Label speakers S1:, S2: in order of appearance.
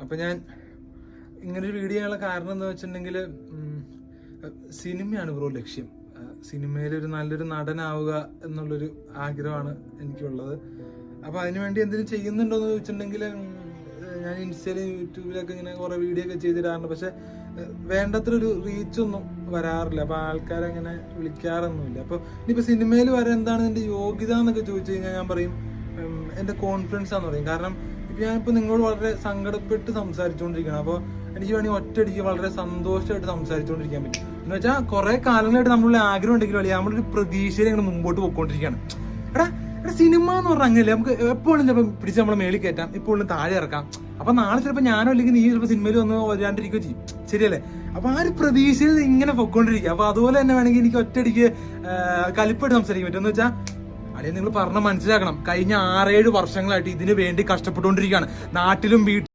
S1: അപ്പൊ ഞാൻ ഇങ്ങനൊരു വീഡിയോ ചെയ്യാനുള്ള കാരണം എന്താ വെച്ചിട്ടുണ്ടെങ്കിൽ സിനിമയാണ് ബ്രോ ലക്ഷ്യം. സിനിമയിൽ ഒരു നല്ലൊരു നടനാവുക എന്നുള്ളൊരു ആഗ്രഹമാണ് എനിക്കുള്ളത്. അപ്പൊ അതിനുവേണ്ടി എന്തെങ്കിലും ചെയ്യുന്നുണ്ടോയെന്ന് ചോദിച്ചിട്ടുണ്ടെങ്കിൽ ഞാൻ ഇൻസ്റ്റയിലും യൂട്യൂബിലൊക്കെ ഇങ്ങനെ കുറെ വീഡിയോ ഒക്കെ ചെയ്തിടാറുണ്ട്. പക്ഷെ വേണ്ടത്ര ഒരു റീച്ചൊന്നും വരാറില്ല. അപ്പൊ ആൾക്കാരങ്ങനെ വിളിക്കാറൊന്നുമില്ല. അപ്പൊ ഇനിയിപ്പോ സിനിമയിൽ വരെ എന്താണ് എന്റെ യോഗ്യത എന്നൊക്കെ ചോദിച്ചു കഴിഞ്ഞാൽ ഞാൻ പറയും എന്റെ കോൺഫിഡൻസ് ആണെന്ന് പറയും. കാരണം ഇപ്പൊ ഞാനിപ്പോ നിങ്ങളോട് വളരെ സങ്കടപ്പെട്ട് സംസാരിച്ചുകൊണ്ടിരിക്കണം. അപ്പൊ എനിക്ക് വേണമെങ്കിൽ ഒറ്റയടിക്ക് വളരെ സന്തോഷമായിട്ട് സംസാരിച്ചുകൊണ്ടിരിക്കാൻ പറ്റും. എന്ന് വെച്ചാൽ കുറെ കാലങ്ങളായിട്ട് നമ്മളുടെ ആഗ്രഹം ഉണ്ടെങ്കിലും അല്ലേ നമ്മളൊരു പ്രതീക്ഷയിൽ ഇങ്ങനെ മുമ്പോട്ട് പോയിക്കൊണ്ടിരിക്കുകയാണ്. എടാ സിനിമ എന്ന് പറഞ്ഞാൽ അങ്ങനെയല്ലേ, നമുക്ക് എപ്പോഴും ചിലപ്പോൾ പിടിച്ച് നമ്മളെ മേളിൽ കയറ്റാം, എപ്പോഴും താഴെ ഇറക്കാം. അപ്പൊ നാളെ ചിലപ്പോൾ ഞാനോ അല്ലെങ്കിൽ നീ ചിലപ്പോൾ സിനിമയിൽ വന്ന് വരാണ്ടിരിക്കുകയോ ചെയ്യും. ശരിയല്ലേ? അപ്പൊ ആ ഒരു പ്രതീക്ഷയിൽ ഇങ്ങനെ പൊയ്ക്കൊണ്ടിരിക്കുക. അപ്പൊ അതുപോലെ തന്നെ വേണമെങ്കിൽ എനിക്ക് ഒറ്റയടിക്ക് കലിപ്പായിട്ട് സംസാരിക്കാൻ പറ്റും. എന്ന് വെച്ചാൽ അല്ലെ നിങ്ങൾ പറഞ്ഞ മനസ്സിലാക്കണം, കഴിഞ്ഞ 6-7 വർഷങ്ങളായിട്ട് ഇതിനു വേണ്ടി കഷ്ടപ്പെട്ടുകൊണ്ടിരിക്കുകയാണ്. നാട്ടിലും വീട്ടിലും